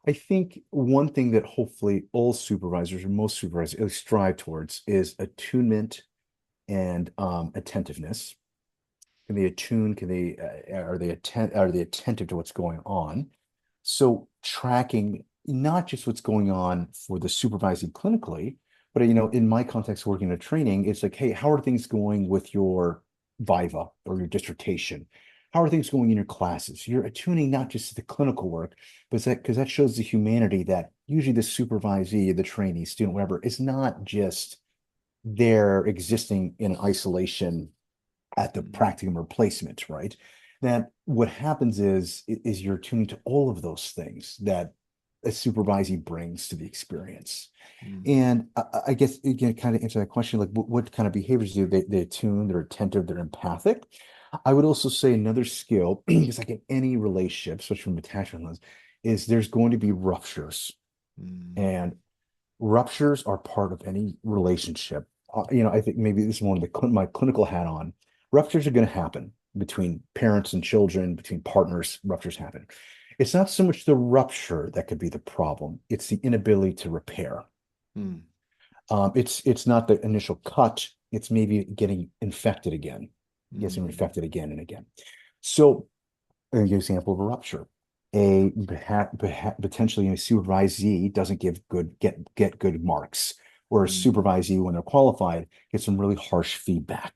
I think one thing that hopefully all supervisors or most supervisors at least strive towards is attunement and attentiveness. Can they attune? Can they are they attentive to what's going on? So tracking not just what's going on for the supervising clinically, but in my context, working in a training, it's like, hey, how are things going with your viva or your dissertation? How are things going in your classes? You're attuning not just to the clinical work, but that because that shows the humanity that usually the supervisee, the trainee, student, whatever, is not just there existing in isolation at the Mm, practicum or placement, right? That what happens is you're tuning to all of those things that a supervisee brings to the experience. mm, And I guess again, kind of answer that question, like what kind of behaviors do they attune, they're attentive, they're empathic. I would also say another skill, because like in any relationship, especially from attachment lens, is there's going to be ruptures. mm, And ruptures are part of any relationship. I think maybe this is one of my clinical hat on. Ruptures are going to happen between parents and children, between partners. Ruptures happen. It's not so much the rupture that could be the problem; it's the inability to repair. mm, It's not the initial cut; it's maybe getting infected again, getting mm, infected again and again. So, an example of a rupture. Potentially a supervisee doesn't get good marks, whereas mm. supervisee, when they're qualified, get some really harsh feedback.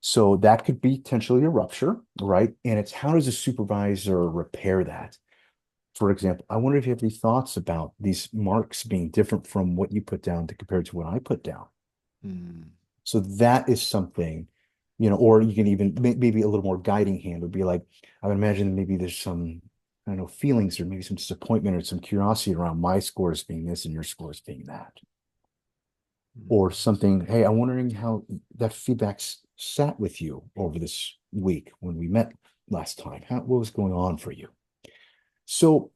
So that could be potentially a rupture, right? And it's how does a supervisor repair that? For example, I wonder if you have any thoughts about these marks being different from what you put down to compared to what I put down. Mm, So that is something, or you can even maybe a little more guiding hand would be like, I would imagine maybe there's some, I don't know, feelings or maybe some disappointment or some curiosity around my scores being this and your scores being that. Or mm. something, hey, I'm wondering how that feedback's sat with you over this week when we met last time. What was going on for you? So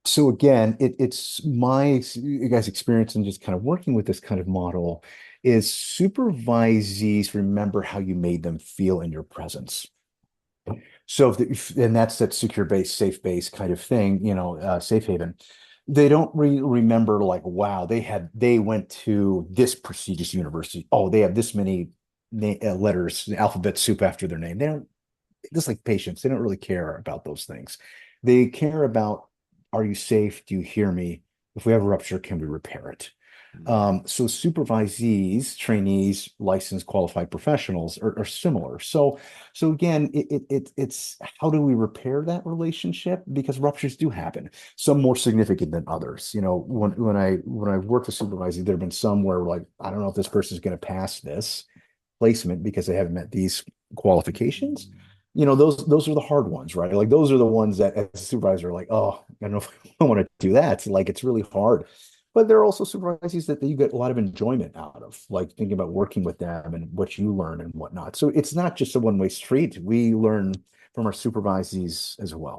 so again, it's my you guys' experience in just kind of working with this kind of model is supervisees remember how you made them feel in your presence. So and that's that secure base, safe base kind of thing, safe haven. They don't remember like, wow, they went to this prestigious university. Oh, they have this many letters, alphabet soup after their name. They don't just like patients, they don't really care about those things. They care about, are you safe? Do you hear me? If we have a rupture, can we repair it? Mm, So supervisees, trainees, licensed qualified professionals are similar. So again, it's how do we repair that relationship? Because ruptures do happen, some more significant than others. When I've worked with supervisors, there have been some where like, I don't know if this person is going to pass this placement because they haven't met these qualifications. mm, Those are the hard ones, right? Like those are the ones that as a supervisor, like, oh, I don't know if I want to do that. Like it's really hard. But there are also supervisees that you get a lot of enjoyment out of, like thinking about working with them and what you learn and whatnot. So it's not just a one-way street. We learn from our supervisees as well.